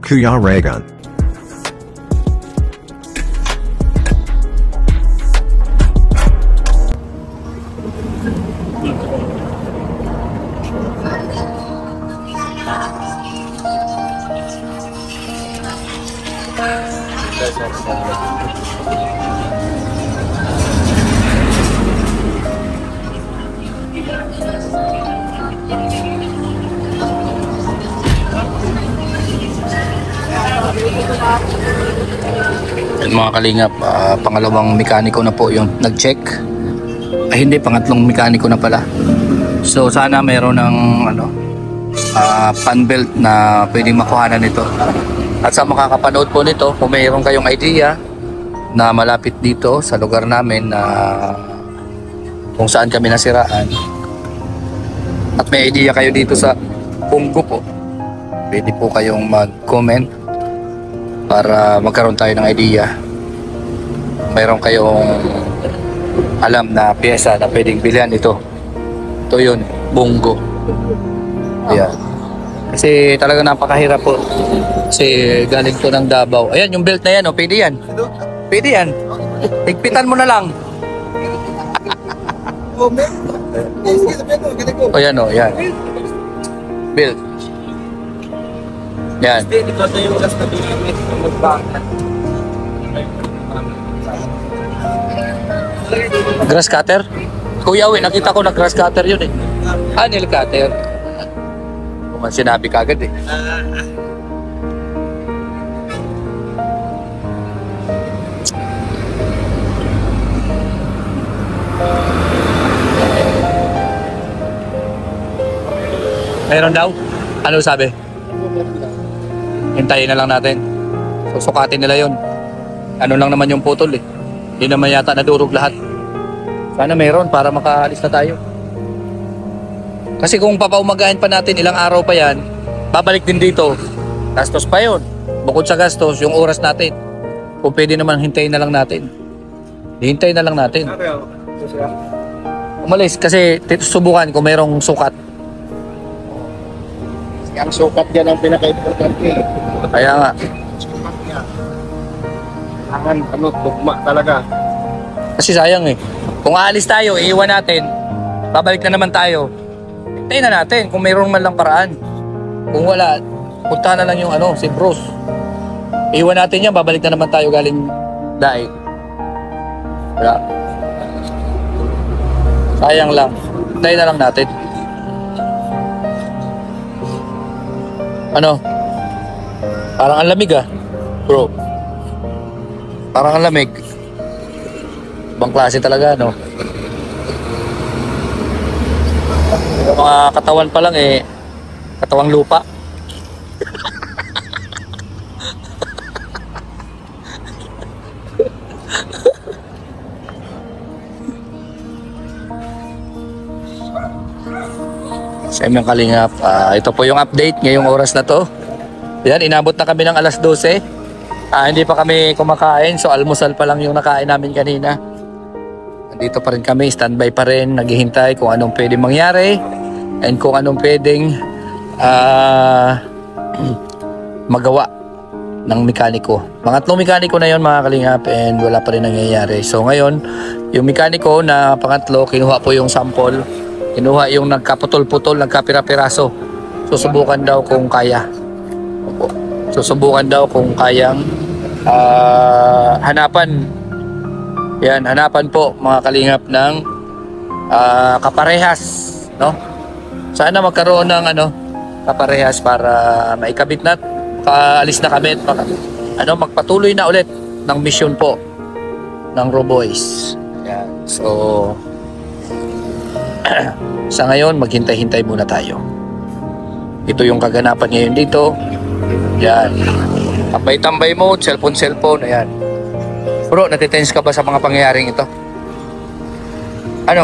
Kuya Raygun. Yan mga kalingap, pangalawang mekaniko na po yung nag-check. Ay hindi, pangatlong mekaniko na pala. So sana mayroon ng fan belt na pwedeng makuhanan nito. At sa makakapanood po nito, kung mayroon kayong idea na malapit dito sa lugar namin na kung saan kami nasiraan, at may idea kayo dito sa Bungo po, pwede po kayong mag-comment para magkaroon tayo ng idea. Mayroon kayong alam na pyesa na pwedeng bilhan ito. Ito yun, Bungo. Ayan. Kasi talaga napakahirap po. Kasi galing to ng Davao. Ayan, yung belt na yan, pwede yan. Pwede yan. Higpitan mo na lang. Ayan yan. Belt. Yan. Grass cutter? Kuya, nakita ko na grass cutter yun eh. Nail cutter. Kung man sinabi ka agad eh. Mayroon daw? Ano sabi? Hintayin na lang natin. Susukatin nila yon. Ano lang naman yung putol eh. Hindi naman yata nadurog lahat. Sana mayroon para makaalis na tayo. Kasi kung papaumagahin pa natin, ilang araw pa yan, babalik din dito. Gastos pa yun. Bukod sa gastos, yung oras natin. Kung pwede naman hintayin na lang natin. Hintayin na lang natin. Umalis kasi subukan kung mayroong sukat. Ang sukat yan ang pinaka-importante. Kaya nga. Sukat niya. Tugma talaga. Kasi sayang eh. Kung aalis tayo, iiwan natin. Babalik na naman tayo. Hintayin na natin kung mayroon man lang paraan. Kung wala, punta na lang yung si Bruce. Iiwan natin yan, babalik na naman tayo galing daig. Kaya, sayang lang. Hintayin na lang natin. Parang ang lamig bro. Parang ang lamig. Ibang klase talaga, Yung mga katawan pa lang katawang lupa. Sa mga kalingap, ito po yung update ngayong oras na to. Yan, inabot na kami ng alas 12. Hindi pa kami kumakain, so almusal pa lang yung nakain namin kanina. Nandito pa rin kami, standby pa rin, naghihintay kung anong pwedeng mangyari and kung anong pwedeng magawa ng mekaniko. Pangatlong mekaniko na yon mga kalingap, and wala pa rin nangyayari. So ngayon, yung mekaniko na pangatlo, kinuha po yung sample. Kinuha yung nagkaputol-putol, nagkapira-piraso. Susubukan daw kung kaya. Susubukan daw kung kayang hanapan. Yan, hanapan po mga kalingap ng kaparehas, Sana magkaroon ng kaparehas para maikabit na, kaalis na kami at magpatuloy na ulit ng mission po ng Roboys. Yan. So sa ngayon, maghintay-hintay muna tayo. Ito yung kaganapan ngayon dito. Yan. Tambay-tambay mo, cellphone. Ayan. Bro, natitense ka ba sa mga pangyayaring ito?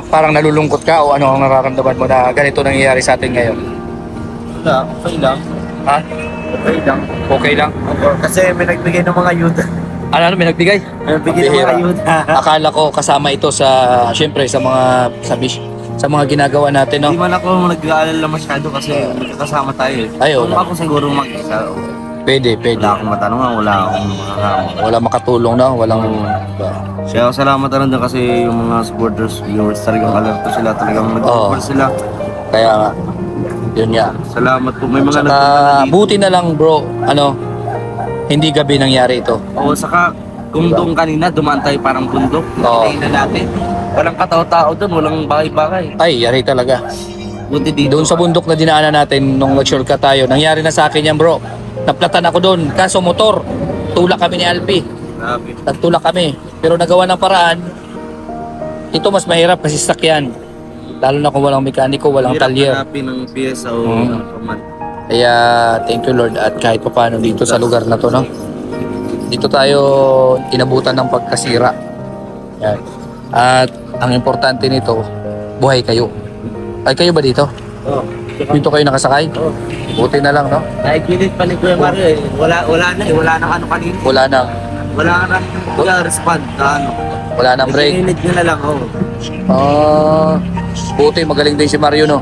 Parang nalulungkot ka o ano ang nararamdaman mo na ganito nangyayari sa atin ngayon? Wala, okay lang. Ha? Okay lang. Okay lang? Kasi may nagbigay ng mga ayuda. May nagbigay? May nagbigay ng mga ayuda. Akala ko kasama ito syempre sa mga ginagawa natin, Hindi man ako nag-aalala masyado kasi magkakasama tayo. Ayaw. Kung ako siguro mag-isa. Pwede. Wala akong matanungan, wala akong makakama. Wala makatulong na, walang... Kaya salamat na rin din kasi yung mga supporters, viewers, talagang alerto sila, talagang nag-offer sila. Kaya nga, yun nga. Salamat po. May mga Saka, nagpunta na dito. buti na lang bro, hindi gabi nangyari ito. Oo, saka kung doon kanina, dumaan tayo parang bundok. Oo. Nakitayin na natin. Walang katao-tao doon, walang bakay-bakay. Ay, yari talaga. Buti dito. Doon sa bundok na dinaanan natin nung nag-shortcut tayo, nangyari na sa akin yan bro. Naplatan ako doon, kaso motor. Tulak kami ni Alpi. Grabe. Nagtulak kami. Pero nagawa ng paraan. Ito mas mahirap kasi sakyan. Lalo na kung walang mekaniko, walang Hirap talyer. hanapin ng pyesa o Mm. ng paman. Kaya thank you Lord at kahit pa paano dito sa lugar na to, no? Dito tayo inabutan ng pagkasira. Yan. At ang importante nito, buhay kayo. Ay, kayo ba dito? Oo. Dito kayo nakasakay? Oo. Buti na lang, no? Nakikilit pa ni Kuya Mario eh. Wala na eh. Wala na ano kanina. Wala na. Wala na respond na ano. Wala nang break. Nakikilit nyo na lang. Oh. Buti, magaling din si Mario, no?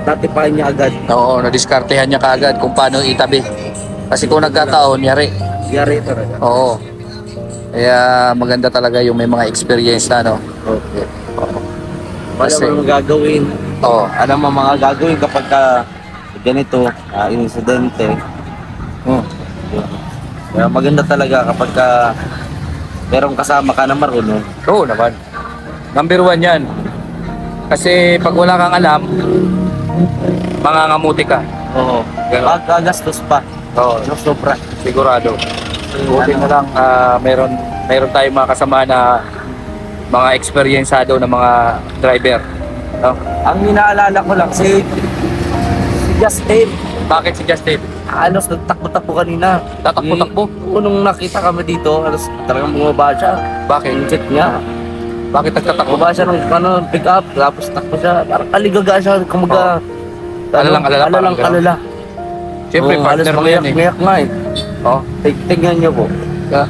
Tatipain niya agad. Oo, nadiskartehan niya kaagad kung paano itabi. Kasi kung nagkataon, yari. Yari talaga. Oo. Kaya maganda talaga yung may mga experience na, no? Okay. Oo. Wala Kasi- mo gagawin. Oo. Alam mo mga gagawin kapag ganito, insidente. Hmm. Kaya maganda talaga kapag merong kasama ka na marunong. Oo naman. Number 1 yan. Kasi pag wala kang alam, mangangamuti ka. Oo. Ganun. Magagastos pa. Oo, No, sobra. sigurado. Buti na lang meron tayong mga kasama na mga eksperyensado na mga driver. No? Ang inaalala ko lang si Justin. Bakit si Justin? Halos nagtakbo-takbo kanina. Tatakbo-takbo? Nung nakita kami dito, halos talagang bumaba siya. Bakit? Yung check niya. Bakit nagtatakbo? Bumaba siya ng pick up, tapos takbo siya. Parang kaligaga siya. Kumaga. Alalang-alala, parang Alalang ganun. alala. Siyempre, Oo, partner halos mo yan eh. mangiyak nga eh. Oh. Tignan niyo po. Yeah.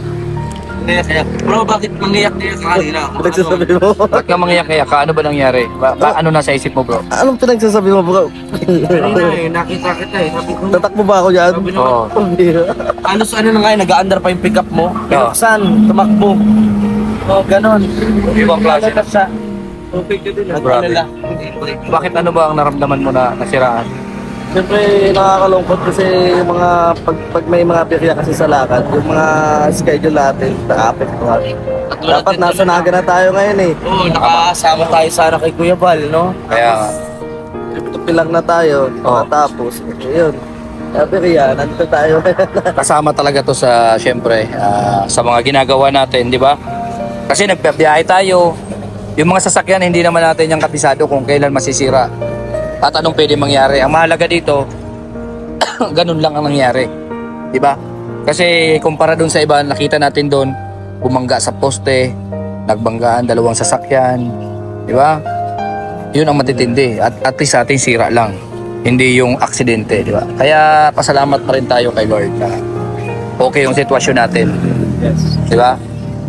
Bro, bakit mangiyak-iyak ka kanina? Pinagsasabi mo? Ba't ka mangiyak-iyak ka? Ano ba nangyari? Ano nasa isip mo bro? Anong pinagsasabi mo, bro? Kanina eh, nakita kita eh. Sabi ko, Tatakbo ba ako dyan? sabi naman, Oo. halos ano na nga eh, nag-under pa yung pick up mo. Pinuksan, tumakbo. Oh, ganon. Ibang klase. Nalatas siya. Okay ka din. Grabe. Nag-alala. Bakit ano ba ang naramdaman mo na nasiraan? Siyempre, nakakalungkot kasi yung mga, pag may mga birya kasi sa lakad, yung mga schedule natin, na-apektuhan. Dapat nasa Naga na tayo ngayon eh. Oo, nakasama tayo sana kay Kuya Val, no? Kaya Tupi lang na tayo, tapos, yun. Kaya birya, nandito tayo. kasama talaga to sa syempre sa mga ginagawa natin, di ba? Kasi nagbiyahe tayo. Yung mga sasakyan hindi naman natin yung kabisado kung kailan masisira. At anong pwede mangyari. Ang mahalaga dito, ganun lang ang nangyari. Di ba? Kasi kumpara dun sa iba, nakita natin doon, bumangga sa poste, nagbanggaan dalawang sasakyan. Di ba? Yun ang matitindi. At least sa ating sira lang. Hindi yung aksidente, di ba? Kaya pasalamat pa rin tayo kay Lord na okay yung sitwasyon natin. Yes. Di ba?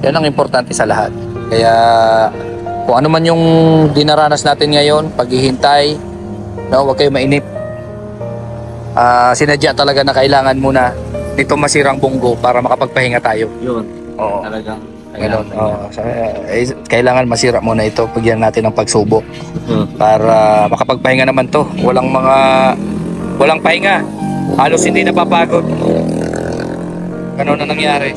Yan ang importante sa lahat. Kaya kung ano man yung dinaranas natin ngayon, paghihintay, no, huwag kayo mainip. Sinadya talaga na kailangan muna nito masirang bunggo para makapagpahinga tayo. Yun, Oo. talagang. Ganun. Kailangan masira muna ito, pagyan natin ng pagsubok Hmm. para makapagpahinga naman to. Walang pahinga. Halos hindi napapagod. Ganun na nangyari.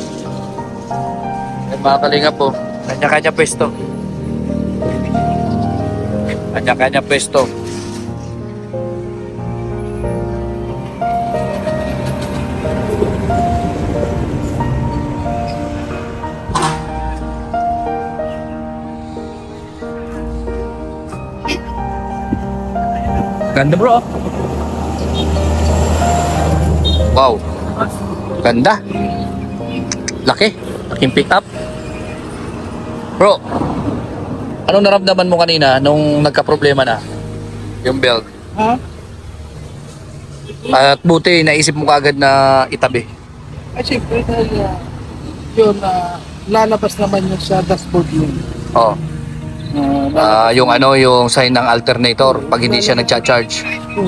Mga kalinga po, kanya-kanya pwesto. Kanya-kanya pwesto. Ganda bro. Wow. Ganda. Laki. Laking pick up. Bro, anong naramdaman mo kanina nung nagka-problema na? Yung belt. Ha? At buti, naisip mo kaagad na itabi. Ay, siyempre, yun, lalabas naman yun sa dashboard yun. Oh. Yung yung sign ng alternator pag hindi siya nagcha-charge.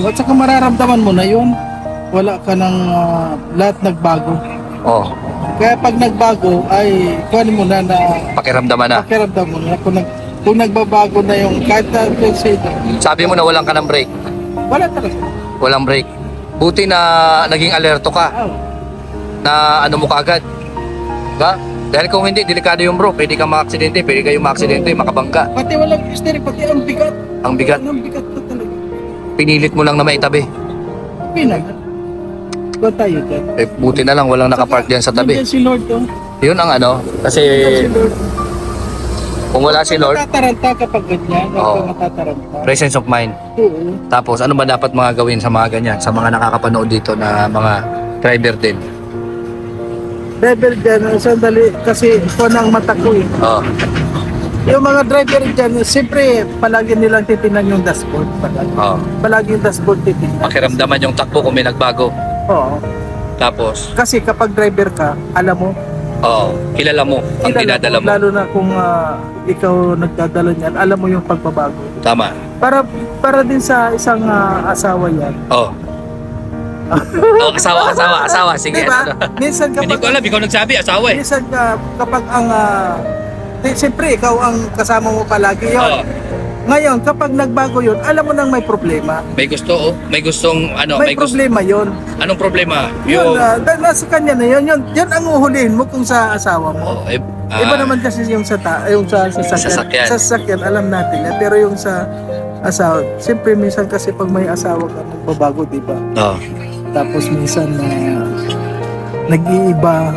At saka mararamdaman mo na yun. wala ka ng lahat nagbago. Oh, Kaya pag nagbago ay kuhanin mo na pakiramdaman na. pakiramdam mo na kung nagbabago na yung kahit na say, Sabi mo na walang ka ng break. wala talaga. Walang break. Buti na naging alerto ka. Ah, Na ano mo kaagad. Diba? Dahil kung hindi, delikado yung bro. Pwede kang maaksidente, pwede kayong maaksidente, makabangga. pati walang steering, pati ang bigat. Ang bigat. Ang bigat na talaga. Pinilit mo lang na maitabi. Pinag. Ba tayo dyan? Eh, buti na lang walang nakapark dyan sa tabi. Nandiyan si Lord to. Yun ang ano. Kasi Si Lord. kung wala si Lord, Natataranta kapag ganyan. Oo. Natataranta. presence of mind. Oo. Tapos ano ba dapat mga gawin sa mga ganyan? Sa mga nakakapanood dito na mga driver din. Driver dyan, sandali, kasi ito na ang mata ko eh. Oh. Yung mga driver dyan, siyempre, palagi nilang titingnan yung dashboard. Oh. Palagi yung dashboard titingnan. Pakiramdaman yung takbo kung may nagbago. Oo. Tapos, Kasi kapag driver ka, alam mo, kilala mo ang kilala dinadala mo. lalo na kung ikaw nagdadala niyan, alam mo yung pagbabago. Tama. Para din sa isang asawa yan. Oh. Asawa. Sige. Diba? Ano? Minsan Hindi ko kapag, alam, ikaw nagsabi, asawa eh. minsan kapag ang, siyempre ikaw ang kasama mo palagi yun. Oh. Ngayon, kapag nagbago yun, alam mo nang may problema. May gustong ano, May problema yun. Anong problema? Yun, nasa kanya na yun. Yun ang uhulihin mo kung sa asawa mo. Iba naman kasi yung sa Sasakyan. Sa sasakyan, alam natin yan. Pero yung sa asawa, siyempre minsan kasi pag may asawa ka, magbabago, di ba? Oh. Tapos minsan nag-iiba.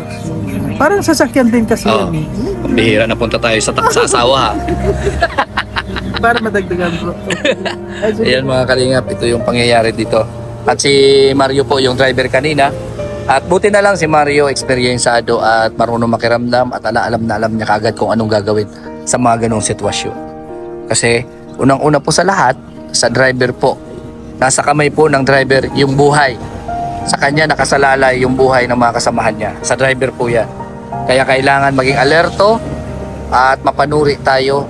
Parang sasakyan din kasi Oh. yan eh. Bihira na punta tayo sa asawa ha. Para madagdagan bro. Ayan mga kalingap, ito yung pangyayari dito. At si Mario po yung driver kanina. At buti na lang si Mario eksperyensado at marunong makiramdam at alam niya kagad kung anong gagawin sa mga ganong sitwasyon. Kasi unang-una po sa lahat, sa driver po, nasa kamay po ng driver yung buhay. Sa kanya nakasalalay yung buhay ng mga kasamahan niya. Sa driver po yan. Kaya kailangan maging alerto at mapanuri tayo,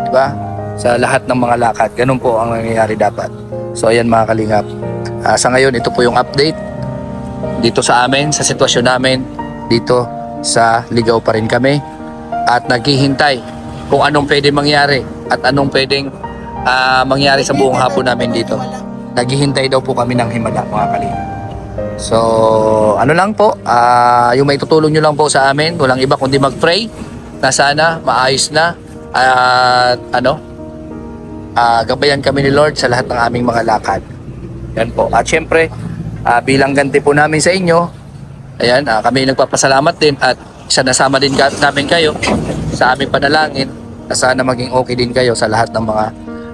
di ba? Sa lahat ng mga lakad. Ganun po ang nangyayari dapat. So ayan mga kalingap. Sa ngayon, ito po yung update dito sa amin, sa sitwasyon namin dito sa Ligaw pa rin kami. At naghihintay kung anong pwede mangyari at anong pwedeng mangyari sa buong hapon namin dito. Naghihintay daw po kami ng himala mga kalingap. So ano lang po, yung may tutulong nyo lang po sa amin, walang iba kundi mag-pray na sana maayos na at gabayan kami ni Lord sa lahat ng aming mga lakad. Yan po. At syempre, bilang ganti po namin sa inyo, ayan, kami nagpapasalamat din at sinasama din namin kayo sa aming panalangin na sana maging okay din kayo sa lahat ng mga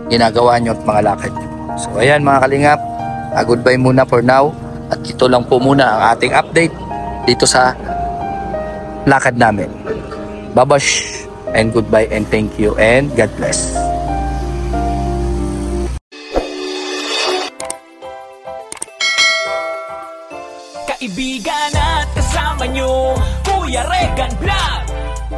ginagawa nyo at mga lakad nyo. So ayan mga kalingap, goodbye muna for now at ito lang po muna ang ating update dito sa lakad namin. Babash and goodbye and thank you and God bless. Kaibigan at kasama nyo, Kuya Regan Vlog.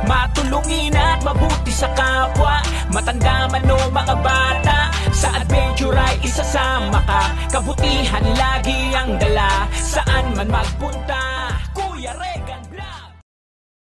Matulungin at mabuti sa kapwa, matanda man o mga bata. Sa adventure ay isasama ka, kabutihan lagi ang dala. Saan man magpunta, Kuya Regan.